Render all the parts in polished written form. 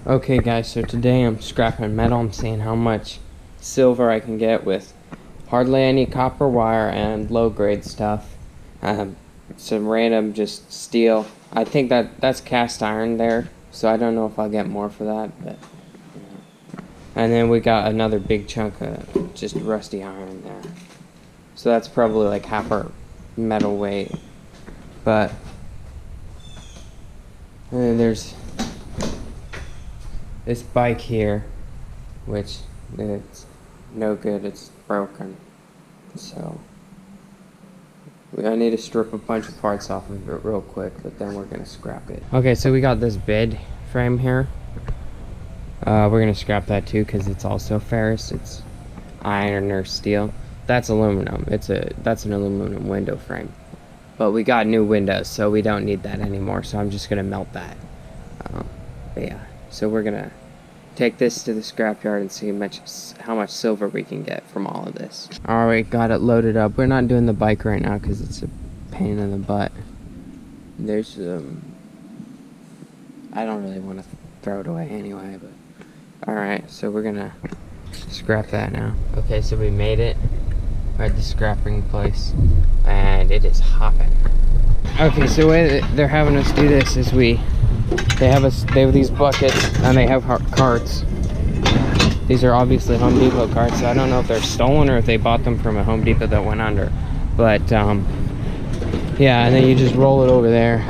Okay guys, so today I'm scrapping metal. I'm seeing how much silver I can get with hardly any copper wire and low grade stuff. Some random just steel. I think that's cast iron there, so I don't know if I'll get more for that, but and then we got another big chunk of just rusty iron there. So that's probably like half our metal weight. But and then there's this bike here, which it's no good, it's broken. So I need to strip a bunch of parts off of it real quick, but then we're gonna scrap it. Okay, so we got this bed frame here. We're gonna scrap that too because it's also ferrous. It's iron or steel. That's aluminum. That's an aluminum window frame. But we got new windows, so we don't need that anymore. So I'm just gonna melt that. But yeah, so we're gonna take this to the scrapyard and see how much silver we can get from all of this. Alright, got it loaded up. We're not doing the bike right now because it's a pain in the butt. There's I don't really want to throw it away anyway, but alright, so we're gonna scrap that now. Okay, so we made it. We're at the scrapping place and it is hopping. Okay, so the way that they're having us do this is they have these buckets and they have carts. These are obviously Home Depot carts, so I don't know if they're stolen or if they bought them from a Home Depot that went under. But yeah, and then you just roll it over there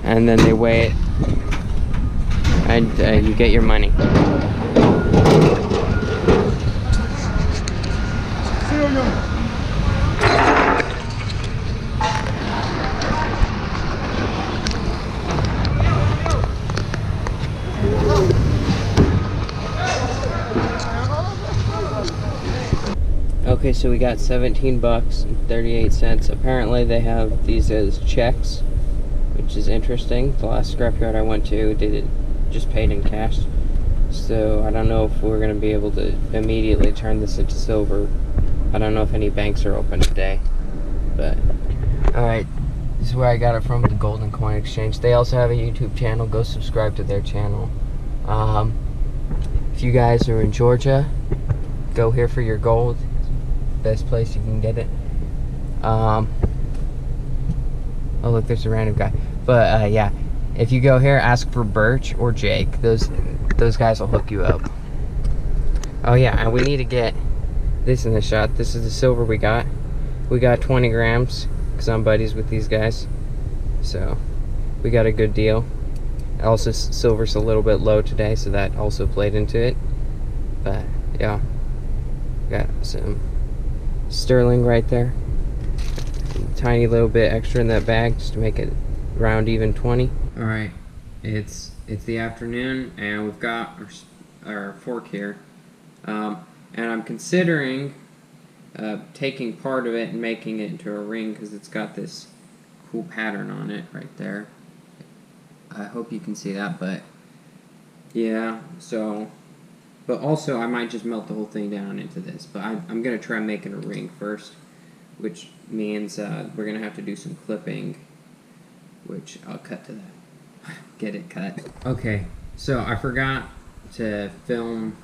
and then they weigh it and you get your money. Okay, so we got 17 bucks and 38 cents. Apparently they have these as checks, which is interesting. The last scrapyard I went to did it just paid in cash. So I don't know if we're going to be able to immediately turn this into silver. I don't know if any banks are open today. But alright, this is where I got it from, the Golden Coin Exchange. They also have a YouTube channel. Go subscribe to their channel. If you guys are in Georgia, go here for your gold. Best place you can get it. Oh look, there's a random guy. But yeah, if you go here, ask for Birch or Jake. Those guys will hook you up. Oh yeah, and we need to get this in the shot. This is the silver we got. We got 20 grams because I'm buddies with these guys. So we got a good deal. Also, silver's a little bit low today, so that also played into it. But yeah, got some sterling right there. Tiny little bit extra in that bag just to make it round even 20. Alright, it's the afternoon and we've got our fork here. And I'm considering taking part of it and making it into a ring because it's got this cool pattern on it right there. I hope you can see that, but yeah, so but also I might just melt the whole thing down into this, but I'm gonna try making a ring first, which means we're gonna have to do some clipping, which I'll cut to that. Get it cut. Okay, so I forgot to film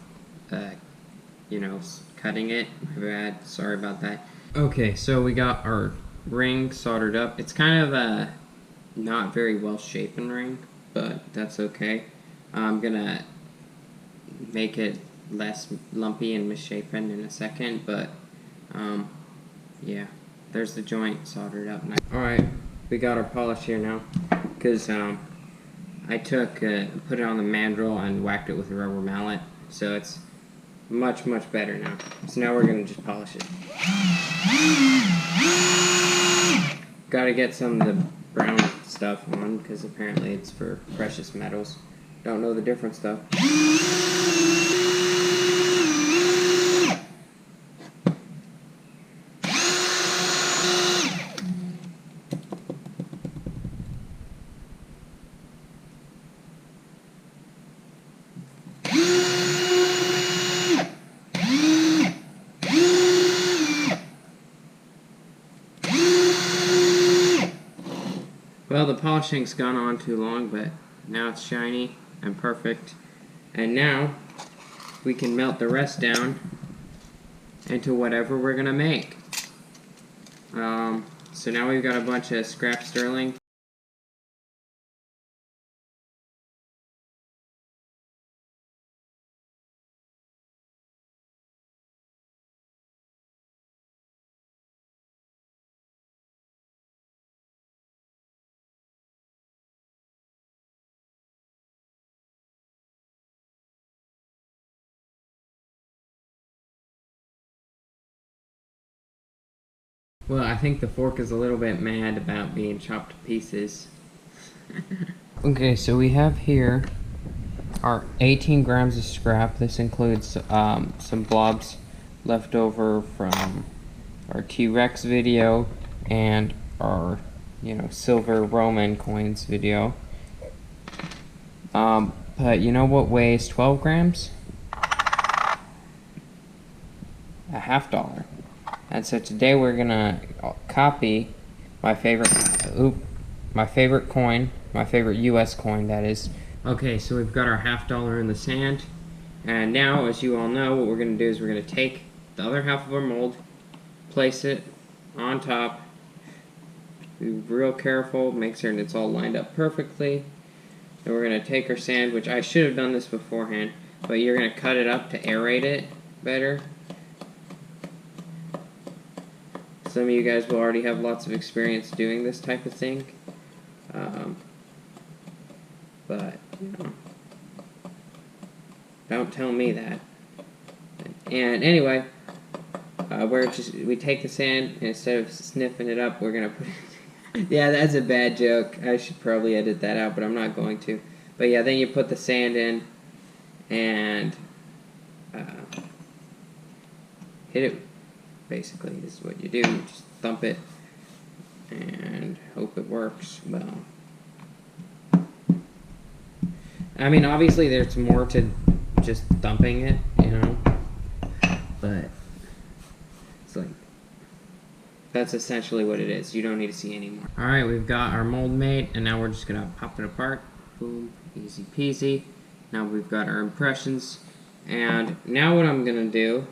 you know, cutting it. My bad, sorry about that. Okay, so we got our ring soldered up. It's kind of a not very well shapen ring, but that's okay. I'm gonna make it less lumpy and misshapen in a second, but yeah, there's the joint soldered up. Alright, we got our polish here now because I took put it on the mandrel and whacked it with a rubber mallet, so it's much better now. So now we're gonna just polish it. Gotta get some of the brown stuff on because apparently it's for precious metals. Don't know the difference though. Well, the polishing's gone on too long, but now it's shiny and perfect. And now we can melt the rest down into whatever we're gonna make. So now we've got a bunch of scrap sterling. Well, I think the fork is a little bit mad about being chopped to pieces. Okay, so we have here our 18 grams of scrap. This includes some blobs left over from our T-Rex video and our, silver Roman coins video. But you know what weighs 12 grams? A $50. And so today we're gonna copy my favorite coin, my favorite US coin, that is. Okay, so we've got our $50 in the sand, and now, as you all know, what we're gonna do is we're gonna take the other half of our mold, place it on top, be real careful, make certain it's all lined up perfectly. Then we're gonna take our sand, which I should have done this beforehand, but you're gonna cut it up to aerate it better. Some of you guys will already have lots of experience doing this type of thing, but don't tell me that. And anyway, we take the sand, and instead of sniffing it up, we're gonna put it. Yeah, that's a bad joke. I should probably edit that out, but I'm not going to. But yeah, then you put the sand in and hit it. Basically, this is what you do. You just thump it and hope it works well. I mean, obviously there's more to just thumping it, but it's like, that's essentially what it is. You don't need to see any more. Alright, we've got our mold made, and now we're just gonna pop it apart. Boom, easy peasy. Now we've got our impressions, and now what I'm gonna do,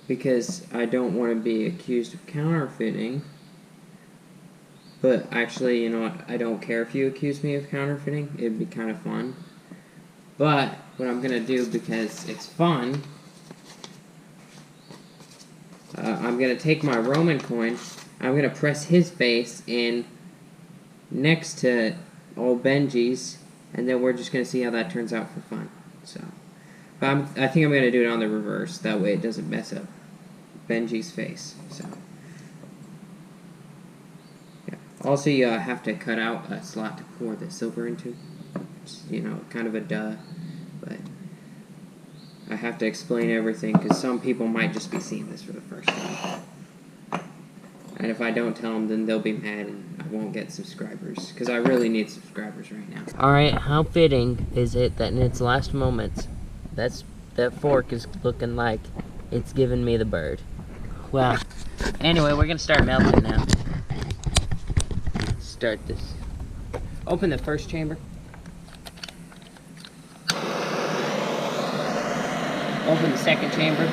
because I don't want to be accused of counterfeiting, but actually, you know what, I don't care if you accuse me of counterfeiting, it'd be kind of fun. But what I'm going to do, because it's fun, I'm going to take my Roman coin, I'm going to press his face in next to old Benji's, and then we're just going to see how that turns out for fun. So, but I think I'm going to do it on the reverse, that way it doesn't mess up Benji's face. So, yeah. Also, you have to cut out a slot to pour the silver into. It's, kind of a duh, but I have to explain everything because some people might just be seeing this for the first time. And if I don't tell them, then they'll be mad and I won't get subscribers, because I really need subscribers right now. Alright, how fitting is it that in its last moments, that fork is looking like it's giving me the bird. Well, anyway, we're gonna start melting now. Start this. Open the first chamber. Open the second chamber.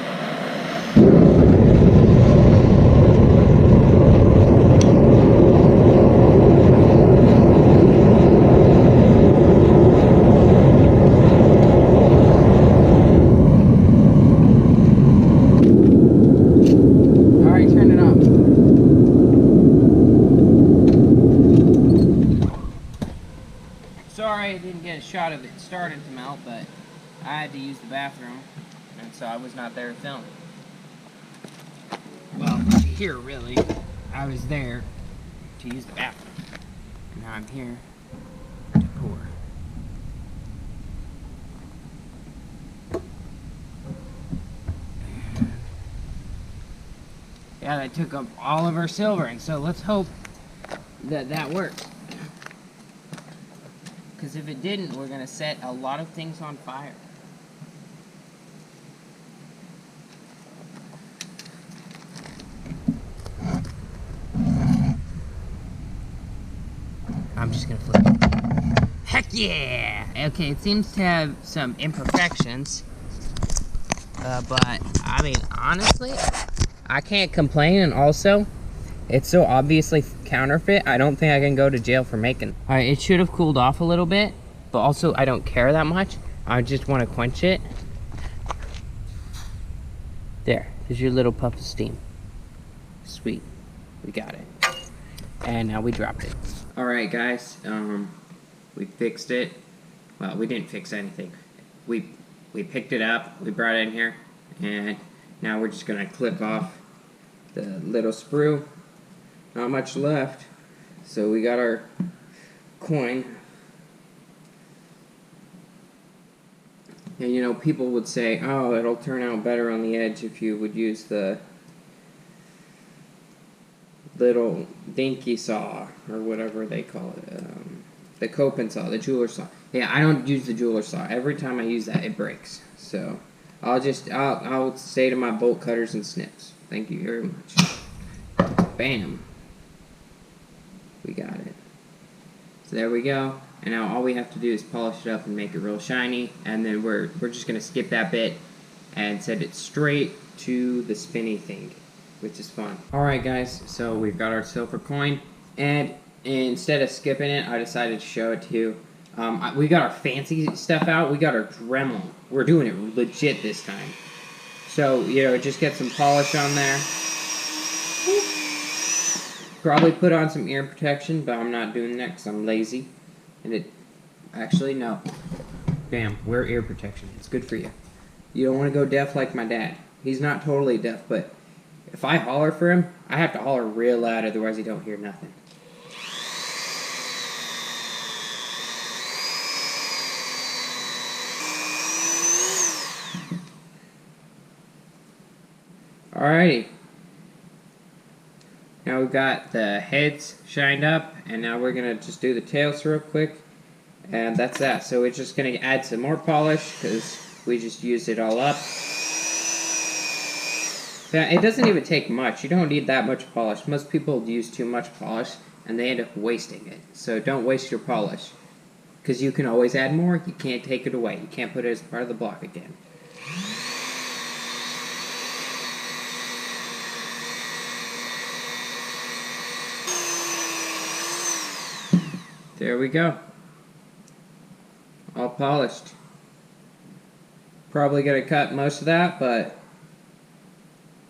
Sorry I didn't get a shot of it starting to melt, but I had to use the bathroom, and so I was not there to film. Well, here really, I was there to use the bathroom, and now I'm here to pour. Yeah, that took up all of our silver, and so let's hope that that works. Because if it didn't, we're going to set a lot of things on fire. I'm just going to flip it. Heck yeah! okay, it seems to have some imperfections. But, I mean, honestly, I can't complain. And also, it's so obviously counterfeit, I don't think I can go to jail for making. Alright, it should have cooled off a little bit. But also, I don't care that much. I just want to quench it. There, there's your little puff of steam. Sweet, we got it. And now we dropped it. Alright guys, we fixed it. Well, we didn't fix anything. We picked it up, we brought it in here, and now we're just gonna clip off the little sprue. Not much left. So we got our coin. And you know, people would say, oh, it'll turn out better on the edge if you would use the little dinky saw, or whatever they call it, the coping saw, the jeweler saw. Yeah, I don't use the jeweler saw. Every time I use that, it breaks. So, I'll stay to my bolt cutters and snips. Thank you very much. Bam. We got it. So there we go. And now all we have to do is polish it up and make it real shiny, and then we're just gonna skip that bit and send it straight to the spinny thing, which is fun. Alright guys, so we've got our silver coin, and instead of skipping it, I decided to show it to you. We got our fancy stuff out, we got our Dremel. We're doing it legit this time. So, you know, just get some polish on there. Probably put on some ear protection, but I'm not doing that because I'm lazy. And it, actually, no. Bam, wear ear protection. It's good for you. You don't want to go deaf like my dad. He's not totally deaf, but if I holler for him, I have to holler real loud, otherwise he don't hear nothing. Alrighty. Now we've got the heads shined up, and now we're going to just do the tails real quick, and that's that. So we're just going to add some more polish, because we just used it all up. Yeah, it doesn't even take much. You don't need that much polish. Most people use too much polish, and they end up wasting it. So don't waste your polish, because you can always add more. You can't take it away. You can't put it as part of the block again. There we go. All polished. Probably gonna cut most of that, but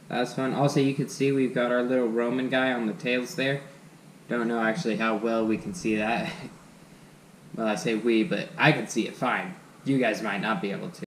that's fun. Also, you can see we've got our little Roman guy on the tails there. Don't know actually how well we can see that. Well, I say we, but I can see it fine. You guys might not be able to.